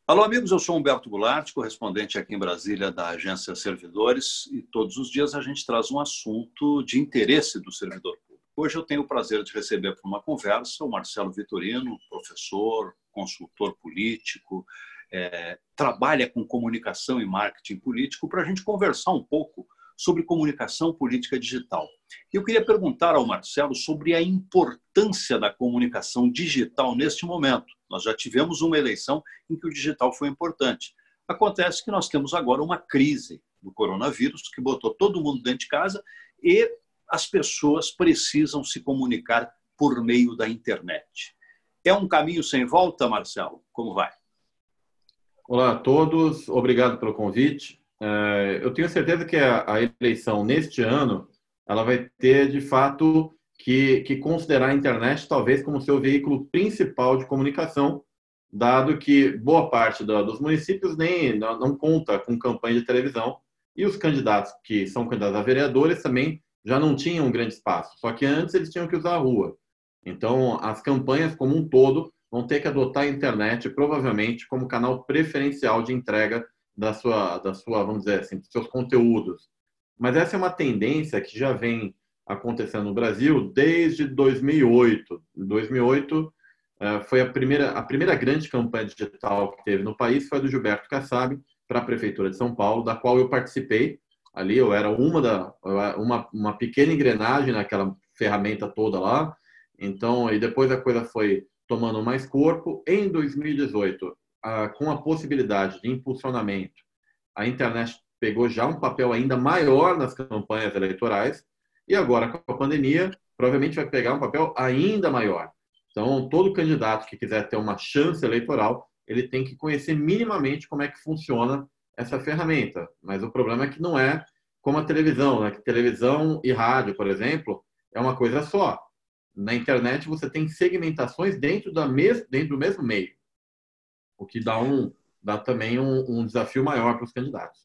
Alô, amigos, eu sou Humberto Goulart, correspondente aqui em Brasília da Agência Servidores, e todos os dias a gente traz um assunto de interesse do servidor público. Hoje eu tenho o prazer de receber para uma conversa o Marcelo Vitorino, professor, consultor político, trabalha com comunicação e marketing político, para a gente conversar um pouco sobre comunicação política digital. Eu queria perguntar ao Marcelo sobre a importância da comunicação digital neste momento. Nós já tivemos uma eleição em que o digital foi importante. Acontece que nós temos agora uma crise do coronavírus que botou todo mundo dentro de casa e as pessoas precisam se comunicar por meio da internet. É um caminho sem volta, Marcelo? Como vai? Olá a todos, obrigado pelo convite. Eu tenho certeza que a eleição neste ano ela vai ter, de fato, que considerar a internet talvez como seu veículo principal de comunicação, dado que boa parte dos municípios nem não conta com campanha de televisão e os candidatos que são candidatos a vereadores também já não tinham um grande espaço, só que antes eles tinham que usar a rua. Então, as campanhas como um todo vão ter que adotar a internet, provavelmente, como canal preferencial de entrega da sua, vamos dizer assim, dos seus conteúdos. Mas essa é uma tendência que já vem acontecendo no Brasil desde 2008. Em 2008, foi a primeira grande campanha digital que teve no país, foi a do Gilberto Kassab para a Prefeitura de São Paulo, da qual eu participei. Ali eu era uma pequena engrenagem naquela ferramenta toda lá. Então, e depois a coisa foi tomando mais corpo. Em 2018, com a possibilidade de impulsionamento, a internet pegou já um papel ainda maior nas campanhas eleitorais e agora, com a pandemia, provavelmente vai pegar um papel ainda maior. Então, todo candidato que quiser ter uma chance eleitoral, ele tem que conhecer minimamente como é que funciona essa ferramenta. Mas o problema é que não é como a televisão, né? Que televisão e rádio, por exemplo, é uma coisa só. Na internet você tem segmentações dentro do mesmo meio, o que dá também um desafio maior para os candidatos.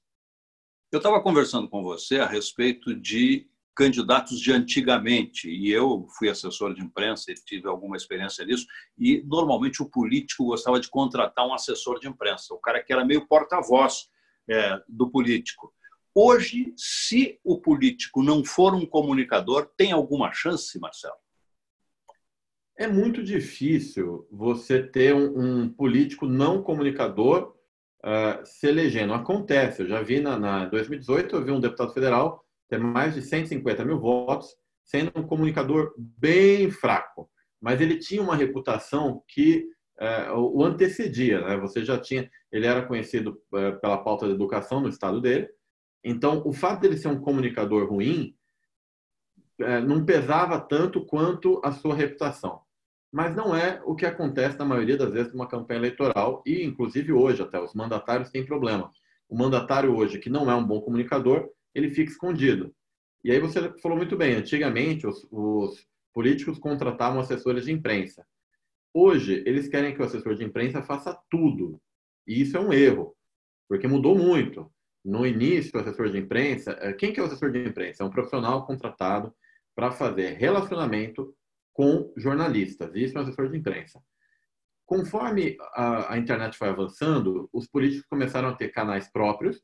Eu estava conversando com você a respeito de candidatos de antigamente, e eu fui assessor de imprensa e tive alguma experiência nisso, e normalmente o político gostava de contratar um assessor de imprensa, o cara que era meio porta-voz do político. Hoje, se o político não for um comunicador, tem alguma chance, Marcelo? É muito difícil você ter um político não comunicador se elegendo. Acontece, eu já vi em 2018, eu vi um deputado federal ter mais de 150 mil votos, sendo um comunicador bem fraco. Mas ele tinha uma reputação que o antecedia, né? Ele era conhecido pela pauta da educação no estado dele. Então, o fato dele ser um comunicador ruim não pesava tanto quanto a sua reputação. Mas não é o que acontece na maioria das vezes numa campanha eleitoral e, inclusive, hoje até, os mandatários têm problema. O mandatário hoje, que não é um bom comunicador, ele fica escondido. E aí você falou muito bem, antigamente os políticos contratavam assessores de imprensa. Hoje, eles querem que o assessor de imprensa faça tudo. E isso é um erro, porque mudou muito. No início, o assessor de imprensa... Quem que é o assessor de imprensa? É um profissional contratado para fazer relacionamento com jornalistas. Isso é um assessor de imprensa. Conforme a internet foi avançando, os políticos começaram a ter canais próprios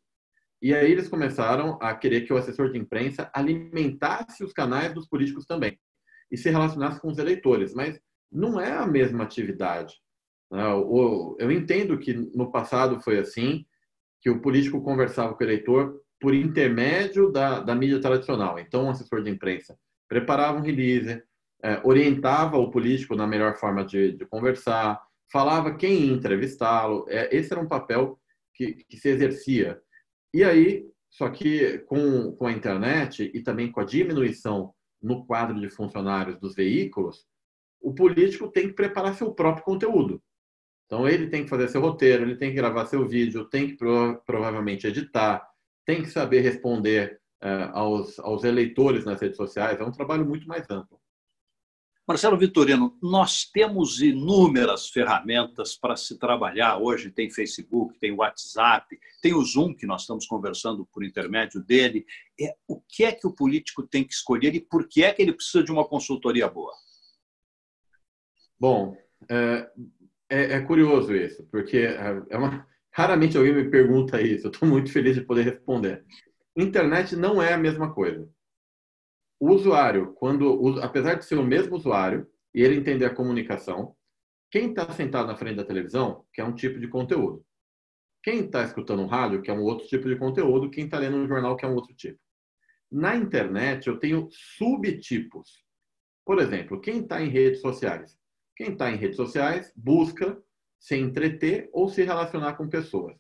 e aí eles começaram a querer que o assessor de imprensa alimentasse os canais dos políticos também e se relacionasse com os eleitores. Mas não é a mesma atividade. Eu entendo que no passado foi assim, que o político conversava com o eleitor por intermédio da mídia tradicional. Então, o assessor de imprensa preparava um release, orientava o político na melhor forma de conversar, falava quem ia entrevistá-lo. Esse era um papel que se exercia. E aí, só que com a internet e também com a diminuição no quadro de funcionários dos veículos, o político tem que preparar seu próprio conteúdo. Então, ele tem que fazer seu roteiro, ele tem que gravar seu vídeo, tem que provavelmente editar, tem que saber responder aos eleitores nas redes sociais. É um trabalho muito mais amplo. Marcelo Vitorino, nós temos inúmeras ferramentas para se trabalhar. Hoje tem Facebook, tem WhatsApp, tem o Zoom, que nós estamos conversando por intermédio dele. O que é que o político tem que escolher e por que é que ele precisa de uma consultoria boa? Bom, É curioso isso, porque raramente alguém me pergunta isso. Eu estou muito feliz de poder responder. Internet não é a mesma coisa. O usuário, apesar de ser o mesmo usuário e ele entender a comunicação, quem está sentado na frente da televisão quer um tipo de conteúdo. Quem está escutando um rádio quer um outro tipo de conteúdo. Quem está lendo um jornal quer um outro tipo. Na internet, eu tenho subtipos. Por exemplo, quem está em redes sociais? Quem está em redes sociais busca se entreter ou se relacionar com pessoas.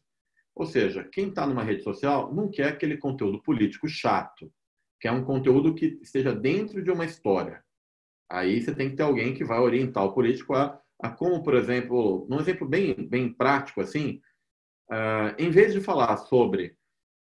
Ou seja, quem está numa rede social não quer aquele conteúdo político chato, quer um conteúdo que esteja dentro de uma história. Aí você tem que ter alguém que vai orientar o político a como, por exemplo, num exemplo bem prático assim, em vez de falar sobre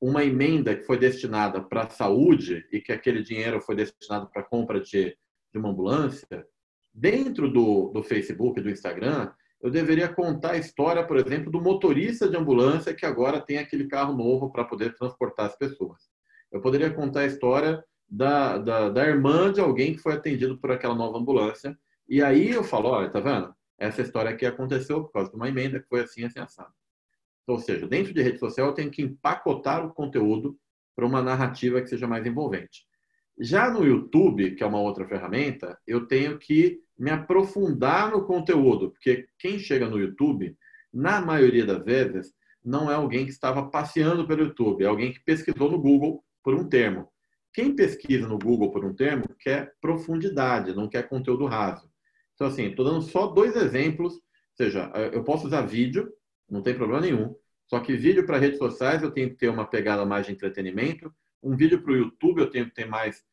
uma emenda que foi destinada para a saúde e que aquele dinheiro foi destinado para a compra de uma ambulância, dentro do Facebook e do Instagram, eu deveria contar a história, por exemplo, do motorista de ambulância que agora tem aquele carro novo para poder transportar as pessoas. Eu poderia contar a história da irmã de alguém que foi atendido por aquela nova ambulância. E aí eu falo, olha, tá vendo? Essa história aqui aconteceu por causa de uma emenda que foi assim, assim, assado. Ou seja, dentro de rede social eu tenho que empacotar o conteúdo para uma narrativa que seja mais envolvente. Já no YouTube, que é uma outra ferramenta, eu tenho que me aprofundar no conteúdo, porque quem chega no YouTube, na maioria das vezes, não é alguém que estava passeando pelo YouTube, é alguém que pesquisou no Google por um termo. Quem pesquisa no Google por um termo quer profundidade, não quer conteúdo raso. Então, assim, estou dando só 2 exemplos, ou seja, eu posso usar vídeo, não tem problema nenhum, só que vídeo para redes sociais eu tenho que ter uma pegada mais de entretenimento, um vídeo para o YouTube eu tenho que ter mais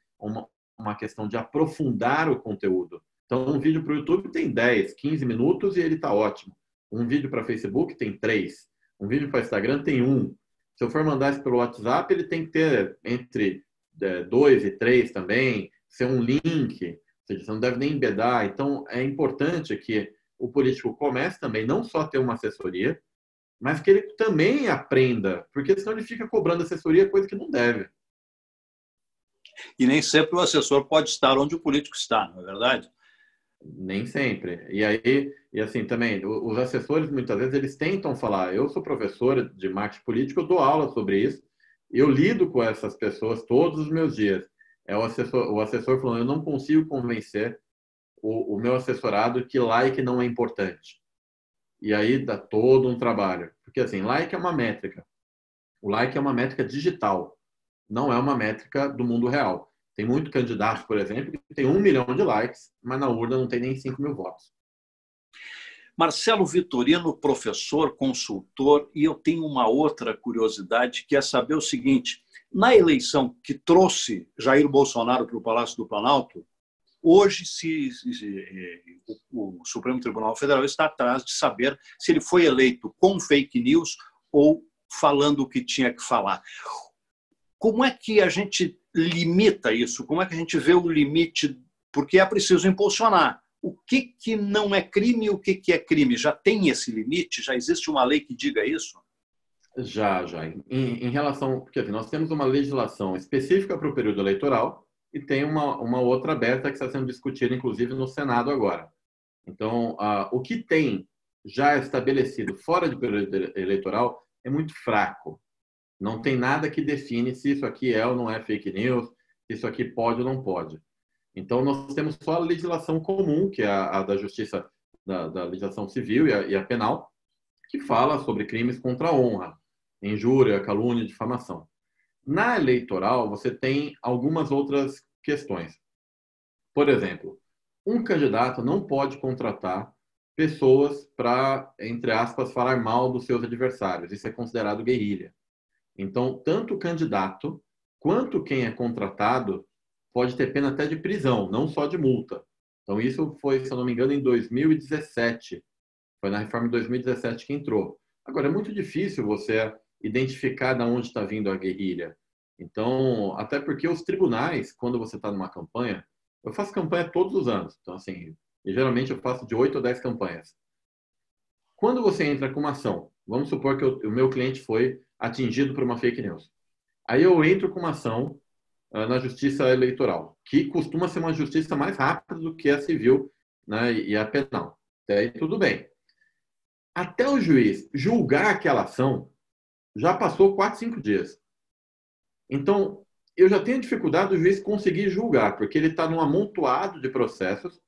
uma questão de aprofundar o conteúdo. Então, um vídeo para o YouTube tem 10, 15 minutos e ele está ótimo. Um vídeo para Facebook tem 3. Um vídeo para Instagram tem 1. Se eu for mandar isso pelo WhatsApp, ele tem que ter entre 2 e 3 também, ser um link, ou seja, você não deve nem embedar. Então, é importante que o político comece também não só a ter uma assessoria, mas que ele também aprenda, porque senão ele fica cobrando assessoria, coisa que não deve. E nem sempre o assessor pode estar onde o político está, não é verdade? Nem sempre. E aí, e assim também, os assessores muitas vezes eles tentam falar, eu sou professor de marketing político, eu dou aula sobre isso, eu lido com essas pessoas todos os meus dias. É o assessor falando, eu não consigo convencer o meu assessorado que like não é importante. E aí dá todo um trabalho. Porque assim, like é uma métrica. O like é uma métrica digital, não é uma métrica do mundo real. Tem muito candidato, por exemplo, que tem 1 milhão de likes, mas na urna não tem nem 5 mil votos. Marcelo Vitorino, professor, consultor, e eu tenho uma outra curiosidade, que é saber o seguinte: na eleição que trouxe Jair Bolsonaro para o Palácio do Planalto, hoje o Supremo Tribunal Federal está atrás de saber se ele foi eleito com fake news ou falando o que tinha que falar. Como é que a gente limita isso? Como é que a gente vê o limite? Porque é preciso impulsionar. O que não é crime e o que é crime? Já tem esse limite? Já existe uma lei que diga isso? Já. Em relação... Porque assim, nós temos uma legislação específica para o período eleitoral e tem uma outra aberta que está sendo discutida, inclusive, no Senado agora. Então, o que tem já estabelecido fora do período eleitoral é muito fraco. Não tem nada que define se isso aqui é ou não é fake news, se isso aqui pode ou não pode. Então, nós temos só a legislação comum, que é a da justiça, da legislação civil e a penal, que fala sobre crimes contra a honra, injúria, calúnia, difamação. Na eleitoral, você tem algumas outras questões. Por exemplo, um candidato não pode contratar pessoas para, entre aspas, falar mal dos seus adversários. Isso é considerado guerrilha. Então, tanto o candidato quanto quem é contratado pode ter pena até de prisão, não só de multa. Então, isso foi, se eu não me engano, em 2017. Foi na reforma de 2017 que entrou. Agora, é muito difícil você identificar de onde está vindo a guerrilha. Então, até porque os tribunais, quando você está numa campanha, eu faço campanha todos os anos. Então, assim, geralmente eu faço de 8 a 10 campanhas. Quando você entra com uma ação, vamos supor que o meu cliente foi atingido por uma fake news. Aí eu entro com uma ação na justiça eleitoral, que costuma ser uma justiça mais rápida do que a civil, né, e a penal. Até aí tudo bem. até o juiz julgar aquela ação, já passou 4, 5 dias. Então, eu já tenho dificuldade do juiz conseguir julgar, porque ele está num amontoado de processos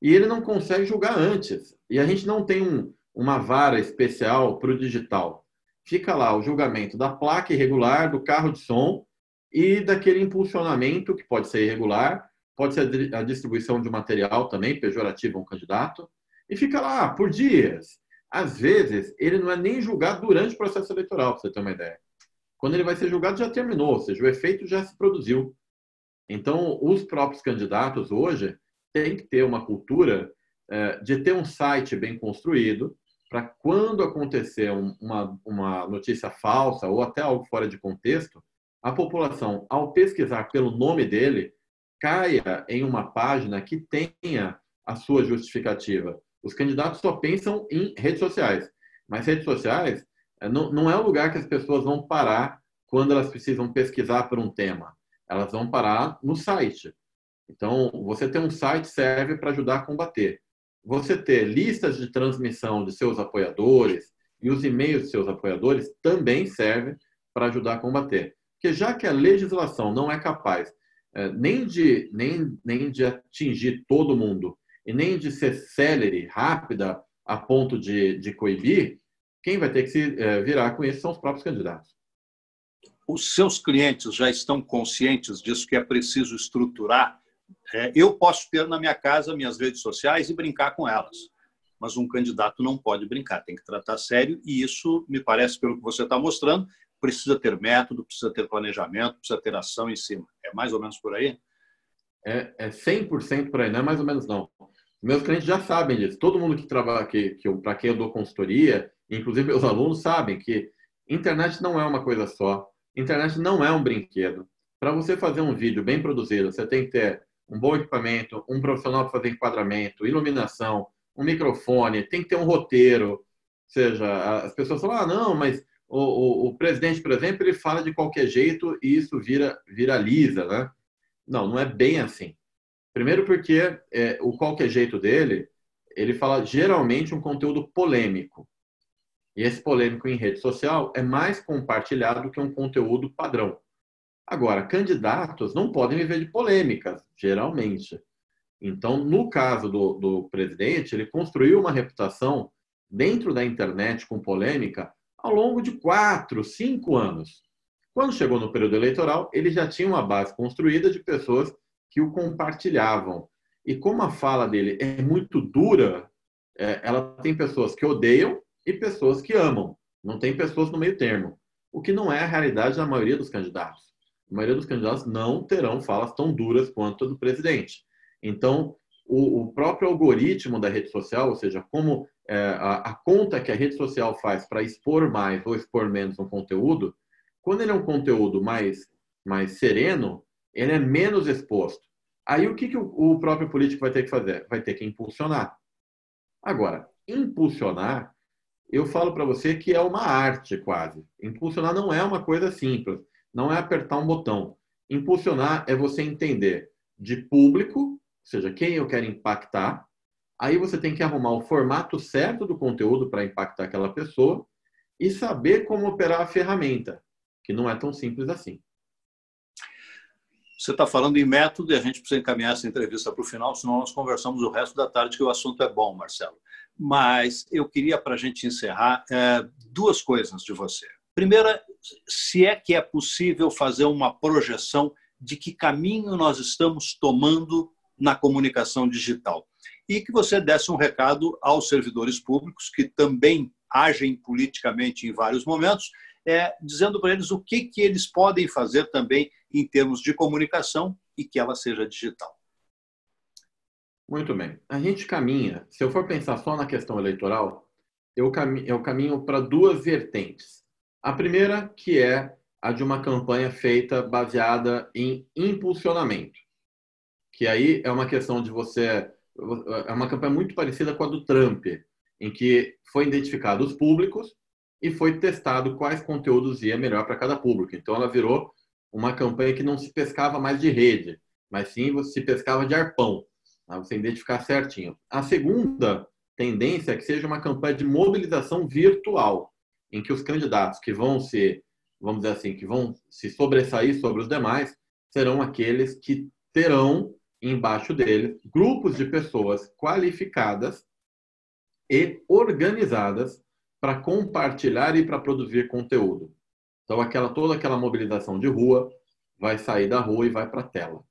e ele não consegue julgar antes. E a gente não tem uma vara especial para o digital. Fica lá o julgamento da placa irregular, do carro de som e daquele impulsionamento, que pode ser irregular, pode ser a distribuição de material também, pejorativo a um candidato, e fica lá por dias. Às vezes, ele não é nem julgado durante o processo eleitoral, para você ter uma ideia. Quando ele vai ser julgado, já terminou, ou seja, o efeito já se produziu. Então, os próprios candidatos hoje têm que ter uma cultura de ter um site bem construído, para quando acontecer uma notícia falsa ou até algo fora de contexto, a população, ao pesquisar pelo nome dele, caia em uma página que tenha a sua justificativa. Os candidatos só pensam em redes sociais, mas redes sociais não é o lugar que as pessoas vão parar quando elas precisam pesquisar por um tema. Elas vão parar no site. Então, você ter um site serve para ajudar a combater. Você ter listas de transmissão de seus apoiadores e os e-mails de seus apoiadores também serve para ajudar a combater. Porque já que a legislação não é capaz nem de atingir todo mundo e nem de ser célere, rápida, a ponto de coibir, quem vai ter que se virar com isso são os próprios candidatos. Os seus clientes já estão conscientes disso, que é preciso estruturar? Eu posso ter na minha casa minhas redes sociais e brincar com elas, mas um candidato não pode brincar, tem que tratar sério, e isso, me parece, pelo que você está mostrando, precisa ter método, precisa ter planejamento, precisa ter ação em cima. É mais ou menos por aí? É 100% por aí, não é mais ou menos não. Meus clientes já sabem disso. Todo mundo que trabalha, para quem eu dou consultoria, inclusive meus alunos, sabem que internet não é uma coisa só. Internet não é um brinquedo. Para você fazer um vídeo bem produzido, você tem que ter um bom equipamento, um profissional para fazer enquadramento, iluminação, um microfone, tem que ter um roteiro. Ou seja, as pessoas falam, não, mas o presidente, por exemplo, ele fala de qualquer jeito e isso viraliza, né? Não é bem assim. Primeiro porque o qualquer jeito dele, ele fala geralmente um conteúdo polêmico. E esse polêmico em rede social é mais compartilhado do que um conteúdo padrão. Agora, candidatos não podem viver de polêmicas, geralmente. Então, no caso do presidente, ele construiu uma reputação dentro da internet com polêmica ao longo de 4, 5 anos. Quando chegou no período eleitoral, ele já tinha uma base construída de pessoas que o compartilhavam. E como a fala dele é muito dura, ela tem pessoas que odeiam e pessoas que amam. Não tem pessoas no meio termo. O que não é a realidade da maioria dos candidatos. A maioria dos candidatos não terão falas tão duras quanto a do presidente. Então, o próprio algoritmo da rede social, ou seja, como a conta que a rede social faz para expor mais ou expor menos um conteúdo, quando ele é um conteúdo mais sereno, ele é menos exposto. Aí o que o próprio político vai ter que fazer? Vai ter que impulsionar. Agora, impulsionar, eu falo para você que é uma arte quase. Impulsionar não é uma coisa simples, não é apertar um botão. Impulsionar é você entender de público, ou seja, quem eu quero impactar. Aí você tem que arrumar o formato certo do conteúdo para impactar aquela pessoa e saber como operar a ferramenta, que não é tão simples assim. Você está falando em método e a gente precisa encaminhar essa entrevista para o final, senão nós conversamos o resto da tarde, que o assunto é bom, Marcelo. Mas eu queria, para a gente encerrar, duas coisas de você. Primeira, se é que é possível fazer uma projeção de que caminho nós estamos tomando na comunicação digital. E que você desse um recado aos servidores públicos, que também agem politicamente em vários momentos, dizendo para eles o que eles podem fazer também em termos de comunicação e que ela seja digital. Muito bem. A gente caminha, se eu for pensar só na questão eleitoral, eu caminho para duas vertentes. A primeira, que é a de uma campanha feita baseada em impulsionamento, que aí é uma questão de você... É uma campanha muito parecida com a do Trump, em que foi identificado os públicos e foi testado quais conteúdos ia melhor para cada público. Então, ela virou uma campanha que não se pescava mais de rede, mas sim se pescava de arpão, para você identificar certinho. A segunda tendência é que seja uma campanha de mobilização virtual, em que os candidatos que vão se, vamos dizer assim, que vão se sobressair sobre os demais, serão aqueles que terão embaixo deles grupos de pessoas qualificadas e organizadas para compartilhar e para produzir conteúdo. Então, toda aquela mobilização de rua vai sair da rua e vai para a tela.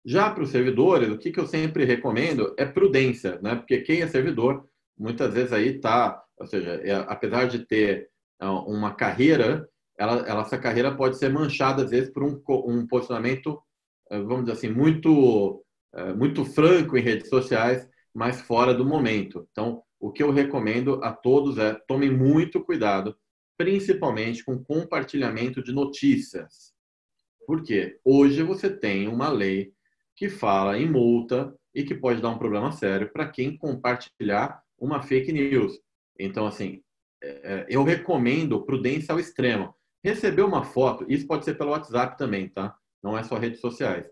Já para os servidores, o que eu sempre recomendo é prudência, né? Porque quem é servidor, muitas vezes aí está, ou seja, apesar de ter uma carreira, essa carreira pode ser manchada, às vezes, por um posicionamento, vamos dizer assim, muito franco em redes sociais, mas fora do momento. Então, o que eu recomendo a todos é tomem muito cuidado, principalmente com compartilhamento de notícias. Por quê? Hoje você tem uma lei que fala em multa e que pode dar um problema sério para quem compartilhar uma fake news. Então, assim, eu recomendo prudência ao extremo. Receber uma foto, isso pode ser pelo WhatsApp também, tá? Não é só redes sociais.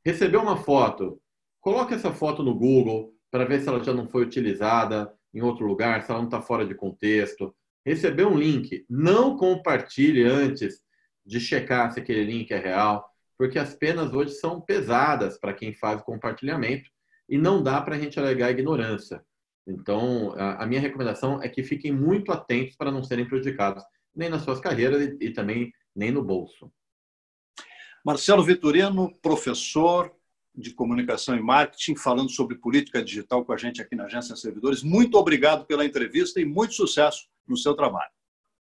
Receber uma foto, coloque essa foto no Google para ver se ela já não foi utilizada em outro lugar, se ela não está fora de contexto. Receber um link, não compartilhe antes de checar se aquele link é real, porque as penas hoje são pesadas para quem faz o compartilhamento e não dá para a gente alegar ignorância. Então, a minha recomendação é que fiquem muito atentos para não serem prejudicados, nem nas suas carreiras e também nem no bolso. Marcelo Vitorino, professor de comunicação e marketing, falando sobre política digital com a gente aqui na Agência Servidores. Muito obrigado pela entrevista e muito sucesso no seu trabalho.